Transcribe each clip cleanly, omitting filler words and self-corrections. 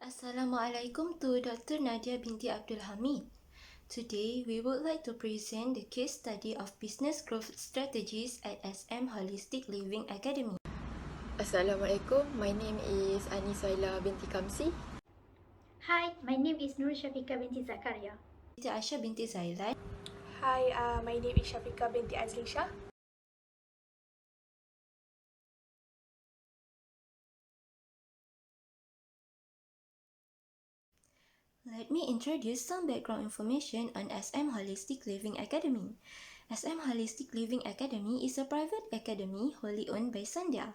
Assalamualaikum to Dr. Nadiah Binti Abdul Hamid. Today, we would like to present the case study of business growth strategies at SM Holistic Living Academy. Assalamualaikum, my name is Suhaila binti Khamsi. Hi, my name is Nurul Shafika binti Zakaria. Siti Aisyah binti Zailan. Hi, my name is Syafika binti Adzlin Shah. Let me introduce some background information on SM Holistic Living Academy. SM Holistic Living Academy is a private academy wholly owned by Sandhya.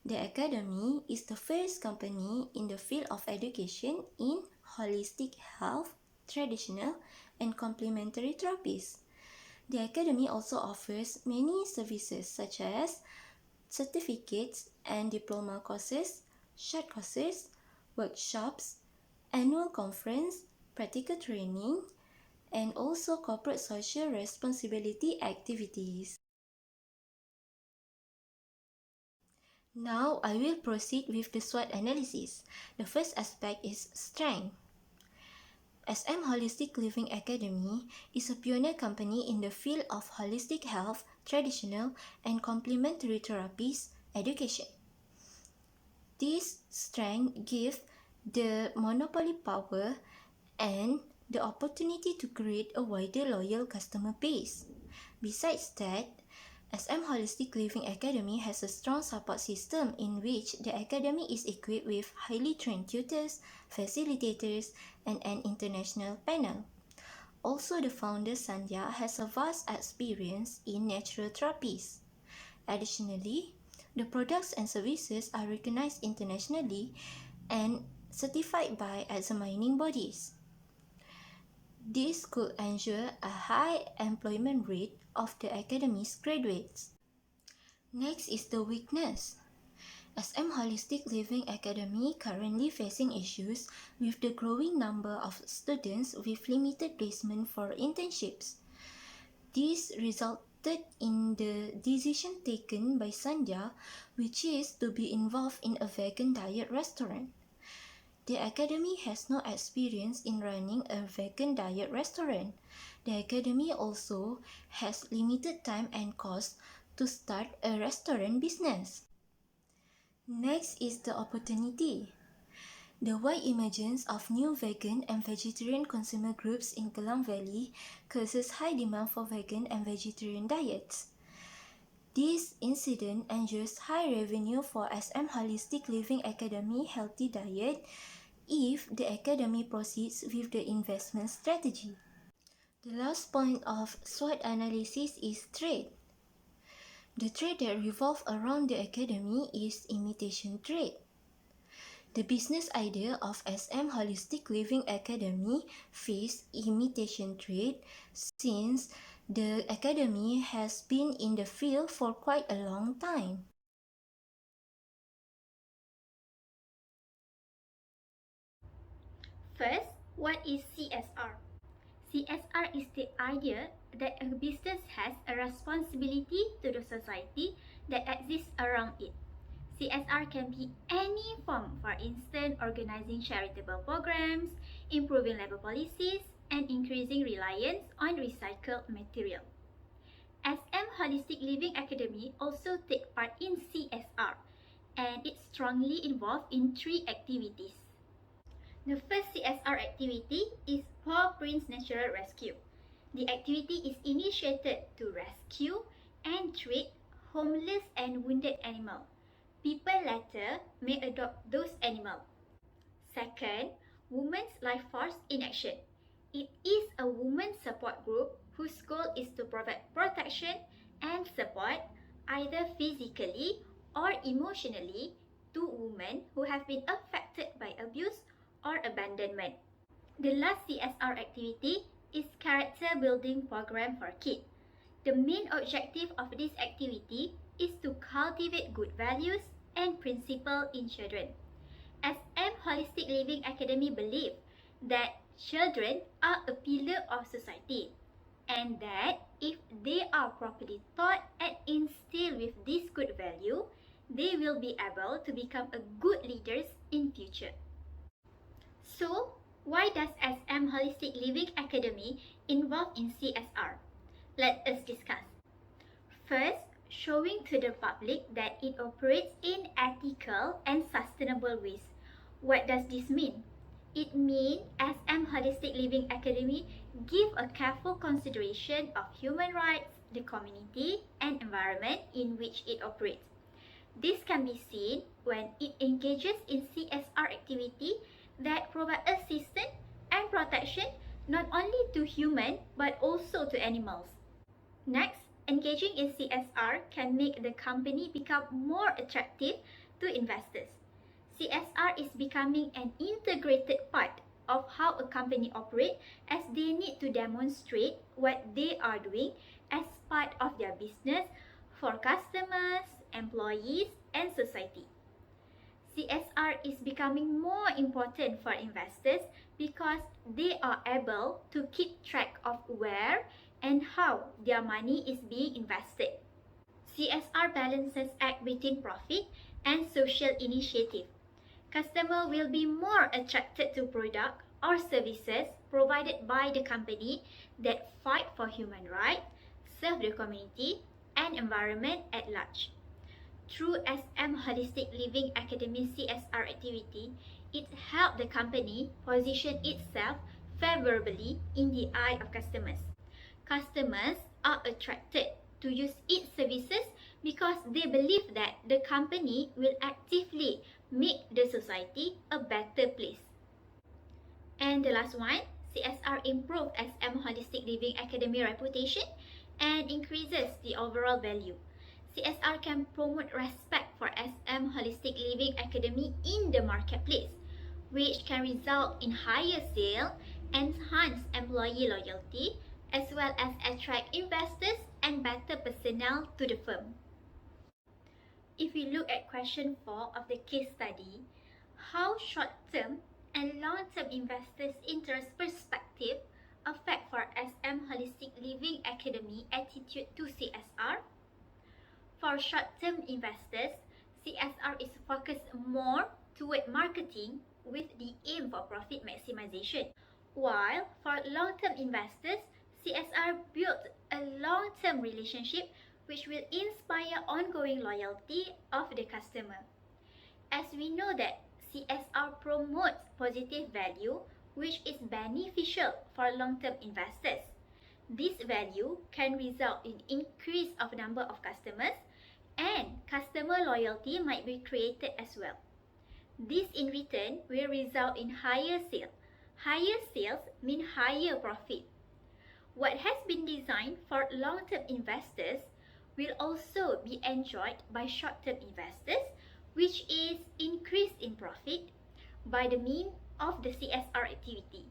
The academy is the first company in the field of education in holistic health, traditional, and complementary therapies. The academy also offers many services such as certificates and diploma courses, short courses, workshops, annual conference, practical training, and also corporate social responsibility activities. Now, I will proceed with the SWOT analysis. The first aspect is strength. SM Holistic Living Academy is a pioneer company in the field of holistic health, traditional, and complementary therapies education. This strength gives the monopoly power and the opportunity to create a wider loyal customer base. Besides that, SM Holistic Living Academy has a strong support system in which the academy is equipped with highly trained tutors, facilitators, and an international panel. Also, the founder Sandhya has a vast experience in natural therapies. Additionally, the products and services are recognized internationally and certified by examining bodies. This could ensure a high employment rate of the academy's graduates. Next is the weakness. SM Holistic Living Academy currently facing issues with the growing number of students with limited placement for internships. This resulted in the decision taken by Sandhya, which is to be involved in a vegan diet restaurant. The academy has no experience in running a vegan diet restaurant. The academy also has limited time and cost to start a restaurant business. Next is the opportunity. The wide emergence of new vegan and vegetarian consumer groups in Klang Valley causes high demand for vegan and vegetarian diets. This incident ensures high revenue for SM Holistic Living Academy Healthy Diet if the academy proceeds with the investment strategy. The last point of SWOT analysis is trade. The trade that revolves around the academy is imitation trade. The business idea of SM Holistic Living Academy faced imitation trade since the academy has been in the field for quite a long time. First, what is CSR? CSR is the idea that a business has a responsibility to the society that exists around it. CSR can be any form, for instance, organizing charitable programs, improving labor policies, and increasing reliance on recycled material. SM Holistic Living Academy also take part in CSR, and it's strongly involved in 3 activities. The first CSR activity is Paw Prints Natural Rescue. The activity is initiated to rescue and treat homeless and wounded animals. People later may adopt those animals. Second, Women's Life Force in Action. It is a women's support group whose goal is to provide protection and support either physically or emotionally to women who have been affected by abuse or abandonment. The last CSR activity is Character Building Program for Kids. The main objective of this activity is to cultivate good values and principles in children. SM Holistic Living Academy believes that children are a pillar of society and that if they are properly taught and instilled with this good value, they will be able to become a good leaders in future. So, why does SM Holistic Living Academy involve in CSR? Let us discuss. First, showing to the public that it operates in ethical and sustainable ways. What does this mean? It means SM Holistic Living Academy give a careful consideration of human rights, the community, and environment in which it operates. This can be seen when it engages in CSR activity that provide assistance and protection not only to humans but also to animals. Next, engaging in CSR can make the company become more attractive to investors. CSR is becoming an integrated part of how a company operates as they need to demonstrate what they are doing as part of their business for customers, employees, and society. CSR is becoming more important for investors because they are able to keep track of where and how their money is being invested. CSR balances act between profit and social initiative. Customer will be more attracted to product or services provided by the company that fight for human rights, serve the community, and environment at large. Through SM Holistic Living Academy CSR activity, it helped the company position itself favorably in the eye of customers. Customers are attracted to use its services because they believe that the company will actively make the society a better place. And the last one, CSR improves SM Holistic Living Academy reputation and increases the overall value. CSR can promote respect for SM Holistic Living Academy in the marketplace, which can result in higher sales, enhance employee loyalty, as well as attract investors and better personnel to the firm. If we look at question 4 of the case study, how short-term and long-term investors' interest perspective affect for SM Holistic Living Academy attitude to CSR? For short-term investors, CSR is focused more toward marketing with the aim for profit maximization. While for long-term investors, CSR builds a long-term relationship which will inspire ongoing loyalty of the customer. As we know that CSR promotes positive value which is beneficial for long-term investors. This value can result in increase of number of customers and customer loyalty might be created as well. This in return will result in higher sales. Higher sales mean higher profit. What has been designed for long-term investors will also be enjoyed by short-term investors, which is increase in profit by the means of the CSR activity.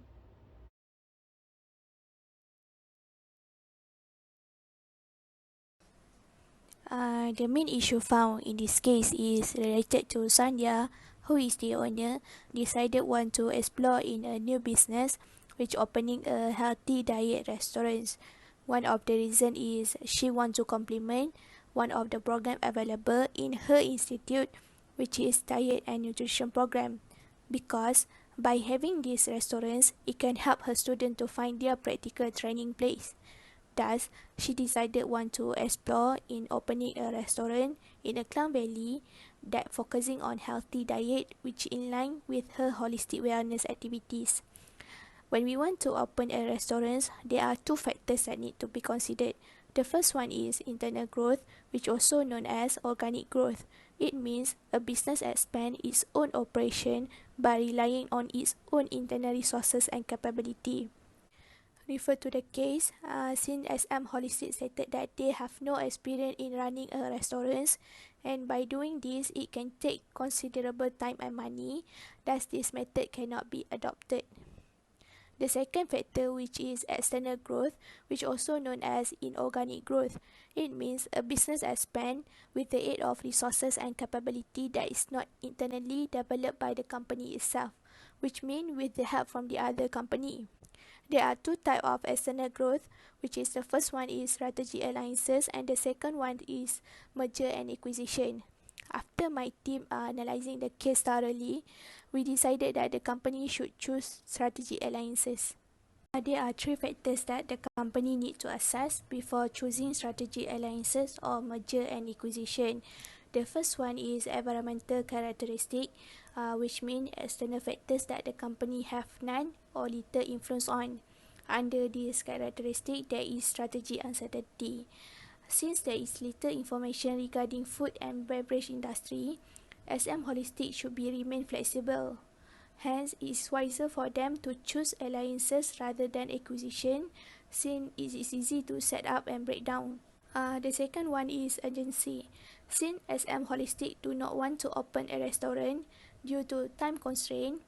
The main issue found in this case is related to Sandhya, who is the owner, decided want to explore in a new business, which opening a healthy diet restaurant. One of the reason is she want to complement one of the program available in her institute, which is diet and nutrition program, because by having these restaurants, it can help her student to find their practical training place. Thus, she decided want to explore in opening a restaurant in a Klang Valley that focusing on healthy diet, which in line with her holistic wellness activities. When we want to open a restaurant, there are two factors that need to be considered. The first one is internal growth, which also known as organic growth. It means a business expand its own operation by relying on its own internal resources and capability. Refer to the case, since SM Holistic stated that they have no experience in running a restaurant, and by doing this, it can take considerable time and money, thus this method cannot be adopted. The second factor, which is external growth, which also known as inorganic growth. It means a business expand with the aid of resources and capability that is not internally developed by the company itself, which means with the help from the other company. There are two types of external growth, which is the first one is strategic alliances and the second one is merger and acquisition. After my team analysing the case thoroughly, we decided that the company should choose strategic alliances. There are three factors that the company need to assess before choosing strategic alliances or merger and acquisition. The first one is environmental characteristic, which means external factors that the company have none or little influence on. Under this characteristic, there is strategic uncertainty. Since there is little information regarding food and beverage industry, SM Holistic should be remain flexible. Hence, it is wiser for them to choose alliances rather than acquisition, since it is easy to set up and break down. The second one is urgency. Since SM Holistic do not want to open a restaurant due to time constraint,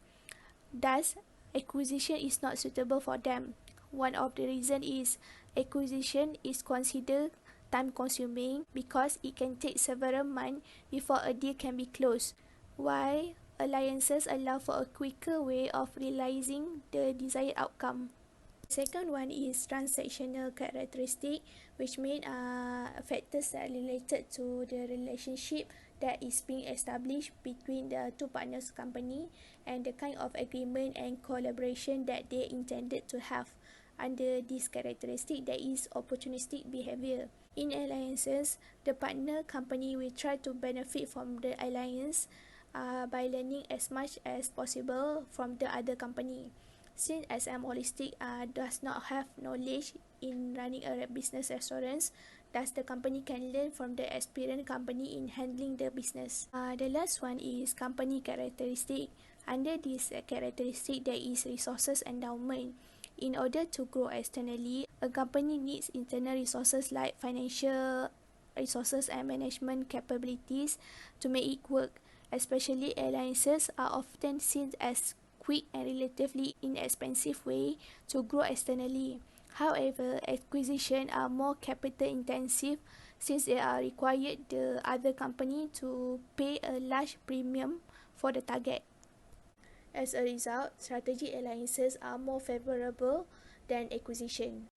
thus acquisition is not suitable for them. One of the reason is acquisition is considered time consuming because it can take several months before a deal can be closed, while alliances allow for a quicker way of realizing the desired outcome. The second one is transactional characteristic, which means factors that are related to the relationship that is being established between the two partners company and the kind of agreement and collaboration that they intended to have. Under this characteristic, there is opportunistic behavior. In alliances, the partner company will try to benefit from the alliance by learning as much as possible from the other company. Since SM Holistic does not have knowledge in running a business restaurants, thus the company can learn from the experienced company in handling the business. The last one is company characteristic. Under this characteristic, there is resources endowment. In order to grow externally, a company needs internal resources like financial resources and management capabilities to make it work. Especially alliances are often seen as quick and relatively inexpensive way to grow externally. However, acquisitions are more capital intensive since they are required the other company to pay a large premium for the target. As a result, strategic alliances are more favorable than acquisition.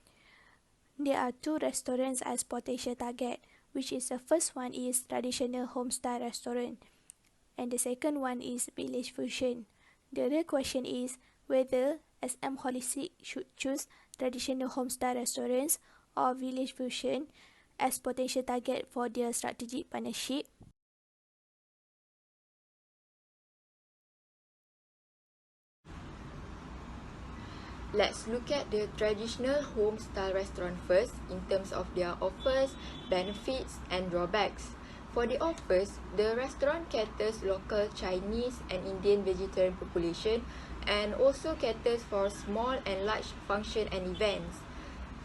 There are two restaurants as potential target, which is the first one is traditional home-style restaurant, and the second one is village fusion. The real question is whether SM Holistic should choose traditional home-style restaurants or village fusion as potential target for their strategic partnership. Let's look at the traditional home-style restaurant first in terms of their offers, benefits and drawbacks. For the offers, the restaurant caters local Chinese and Indian vegetarian population and also caters for small and large function and events.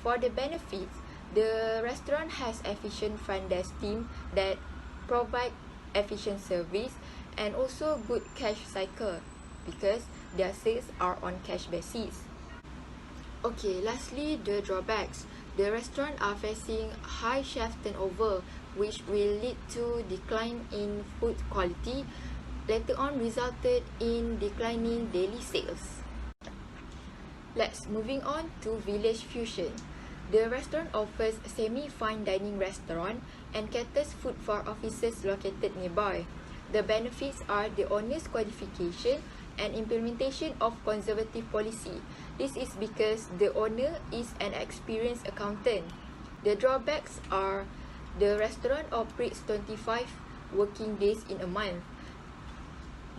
For the benefits, the restaurant has efficient front desk team that provide efficient service and also good cash cycle because their sales are on cash basis. Okay, lastly, the drawbacks. The restaurant are facing high chef turnover, which will lead to decline in food quality, later on resulted in declining daily sales. Let's moving on to village fusion. The restaurant offers semi-fine dining restaurant and caters food for offices located nearby. The benefits are the owner's qualification and implementation of conservative policy. This is because the owner is an experienced accountant. The drawbacks are the restaurant operates 25 working days in a month.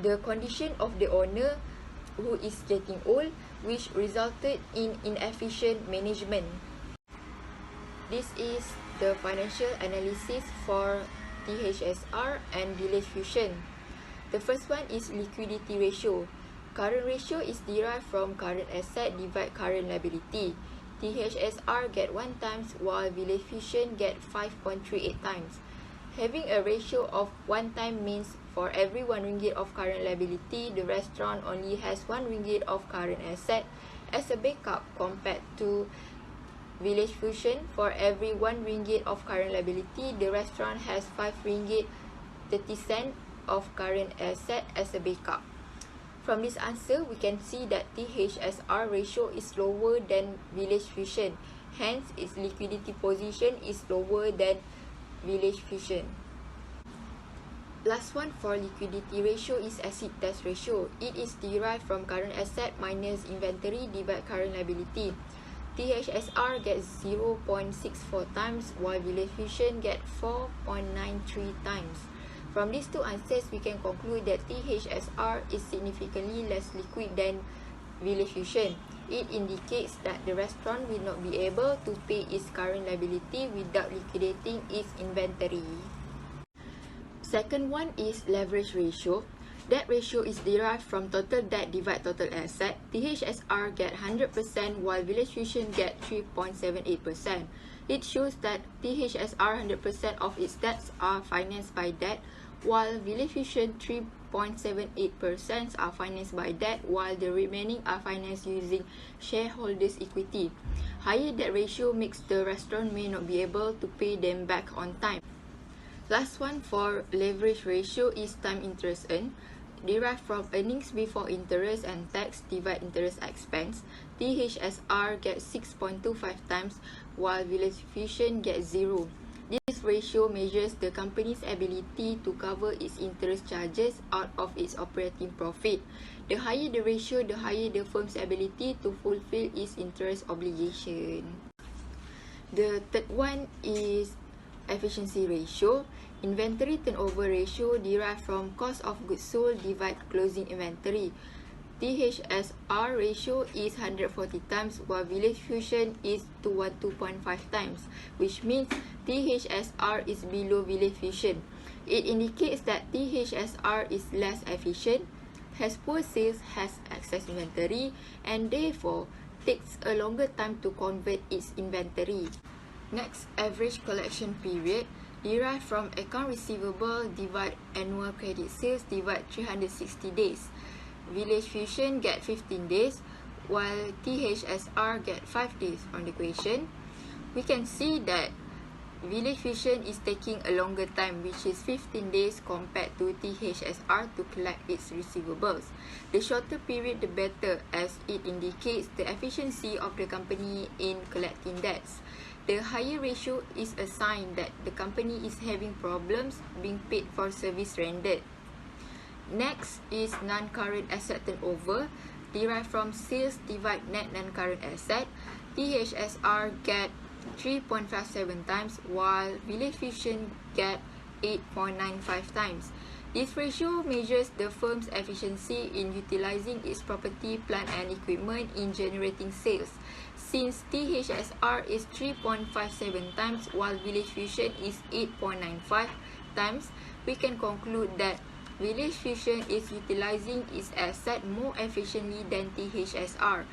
The condition of the owner who is getting old, which resulted in inefficient management. This is the financial analysis for THSR and village fusion. The first one is liquidity ratio. Current ratio is derived from current asset divide current liability. THSR get 1 times while village fusion get 5.38 times. Having a ratio of 1 time means for every 1 ringgit of current liability, the restaurant only has 1 ringgit of current asset as a backup compared to village fusion. For every 1 ringgit of current liability, the restaurant has 5 ringgit 30 cent of current asset as a backup. From this answer, we can see that THSR ratio is lower than village fusion. Hence, its liquidity position is lower than village fusion. Last one for liquidity ratio is acid test ratio. It is derived from current asset minus inventory divide current liability. THSR gets 0.64 times while village fusion get 4.93 times. From these two answers, we can conclude that THSR is significantly less liquid than village fusion. It indicates that the restaurant will not be able to pay its current liability without liquidating its inventory. Second one is leverage ratio. Debt ratio is derived from total debt divide total asset. THSR get 100% while village fusion get 3.78%. It shows that THSR 100% of its debts are financed by debt, while village fusion 3.78% are financed by debt, while the remaining are financed using shareholders' equity. Higher debt ratio makes the restaurant may not be able to pay them back on time. Last one for leverage ratio is time interest earned, derived from earnings before interest and tax divide interest expense. THSR gets 6.25 times while village fusion gets 0. This ratio measures the company's ability to cover its interest charges out of its operating profit. The higher the ratio, the higher the firm's ability to fulfill its interest obligation. The third one is efficiency ratio. Inventory turnover ratio derived from cost of goods sold divide closing inventory. THSR ratio is 140 times while village fusion is 212.5 times, which means THSR is below village fusion. It indicates that THSR is less efficient, has poor sales, has excess inventory, and therefore takes a longer time to convert its inventory. Next, average collection period derived from account receivable divide annual credit sales divide 360 days. Village fusion get 15 days while THSR get 5 days on the equation. We can see that village fusion is taking a longer time, which is 15 days compared to THSR to collect its receivables. The shorter period the better, as it indicates the efficiency of the company in collecting debts. The higher ratio is a sign that the company is having problems being paid for service rendered. Next is non-current asset turnover, derived from sales divide net non-current asset. THSR get 3.57 times while village fusion get 8.95 times. This ratio measures the firm's efficiency in utilizing its property, plant and equipment in generating sales. Since THSR is 3.57 times while village fusion is 8.95 times, we can conclude that village fusion is utilizing its asset more efficiently than THSR.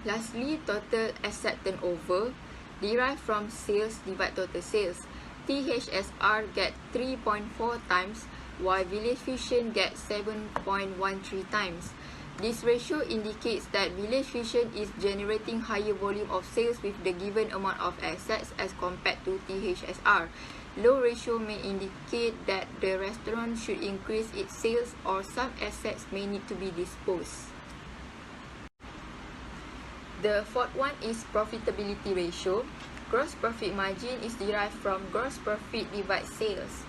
Lastly, total asset turnover derived from sales divide total sales. THSR get 3.4 times while village fusion get 7.13 times. This ratio indicates that village fusion is generating higher volume of sales with the given amount of assets as compared to THSR. Low ratio may indicate that the restaurant should increase its sales or some assets may need to be disposed. The fourth one is profitability ratio. Gross profit margin is derived from gross profit divide sales.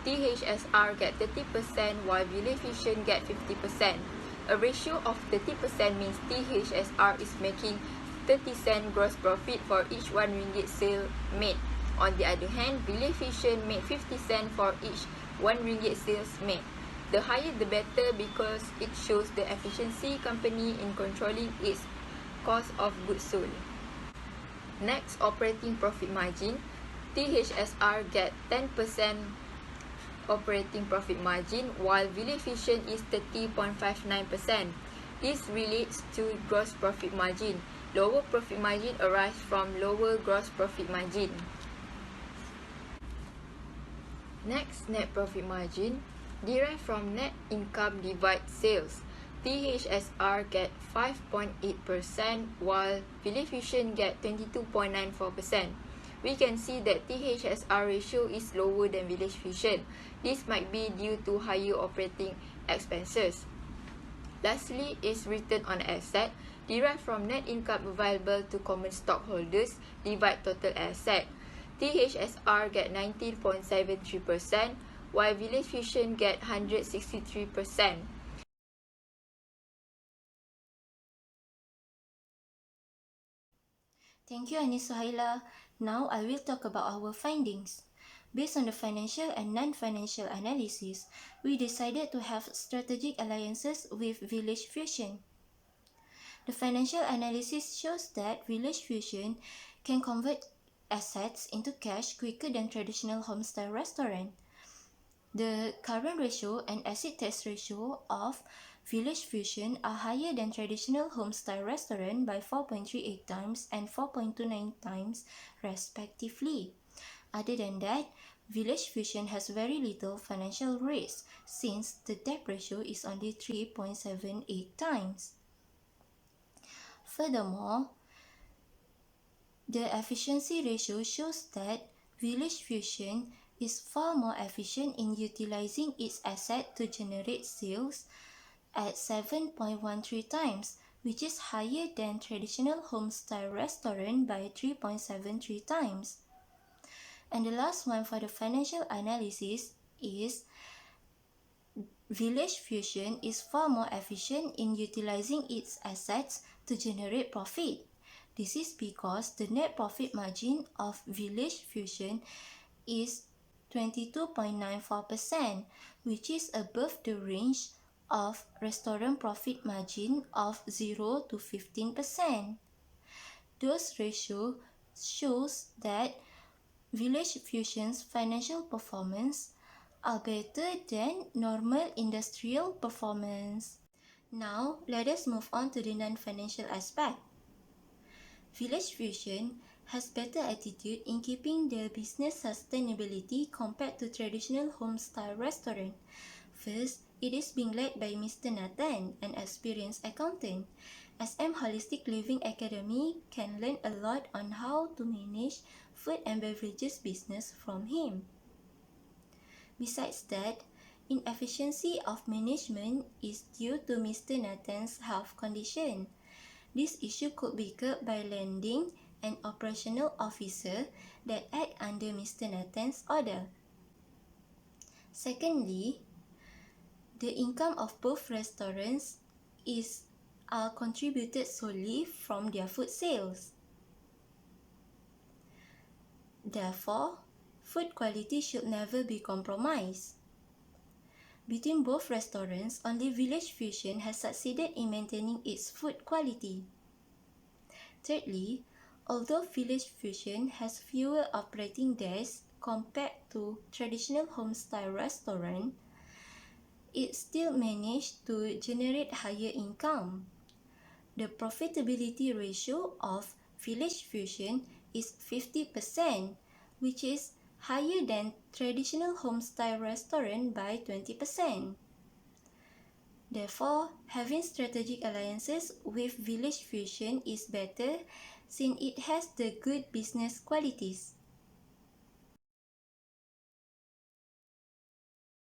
THSR get 30% while village fusion get 50%. A ratio of 30% means THSR is making 30 cent gross profit for each 1 ringgit sale made. On the other hand, village fusion made 50 cent for each 1 ringgit sales made. The higher the better because it shows the efficiency company in controlling its cost of goods sold. Next, operating profit margin. THSR get 10% operating profit margin while village fusion is 30.59%. This relates to gross profit margin. Lower profit margin arises from lower gross profit margin. Next, net profit margin derived from net income divide sales. THSR get 5.8% while village fusion get 22.94%. We can see that THSR ratio is lower than village fusion. This might be due to higher operating expenses. Lastly is return on asset, derived from net income available to common stockholders divide total asset. THSR get 19.73% while Village Fusion get 163%. Thank you, Suhaila. Now I will talk about our findings. Based on the financial and non-financial analysis, we decided to have strategic alliances with Village Fusion. The financial analysis shows that Village Fusion can convert assets into cash quicker than traditional homestyle restaurant. The current ratio and asset tax ratio of Village Fusion are higher than traditional homestyle restaurant by 4.38 times and 4.29 times respectively. Other than that, Village Fusion has very little financial risk since the debt ratio is only 3.78 times. Furthermore, the efficiency ratio shows that Village Fusion is far more efficient in utilizing its asset to generate sales at 7.13 times, which is higher than traditional homestyle restaurant by 3.73 times. And the last one for the financial analysis is Village Fusion is far more efficient in utilizing its assets to generate profit. This is because the net profit margin of Village Fusion is 22.94%, which is above the range of restaurant profit margin of 0 to 15%. Those ratio shows that Village Fusion's financial performance are better than normal industrial performance. Now, let us move on to the non-financial aspect. Village Fusion has better attitude in keeping their business sustainability compared to traditional home-style restaurant. First, it is being led by Mr. Nathan, an experienced accountant. SM Holistic Living Academy can learn a lot on how to manage food and beverages business from him. Besides that, inefficiency of management is due to Mr. Nathan's health condition. This issue could be curbed by landing an operational officer that act under Mr. Nathan's order. Secondly, the income of both restaurants are contributed solely from their food sales. Therefore, food quality should never be compromised. Between both restaurants, only Village Fusion has succeeded in maintaining its food quality. Thirdly, although Village Fusion has fewer operating days compared to traditional home-style restaurant, it still managed to generate higher income. The profitability ratio of Village Fusion is 50%, which is higher than traditional home-style restaurant by 20%. Therefore, having strategic alliances with Village Fusion is better since it has the good business qualities.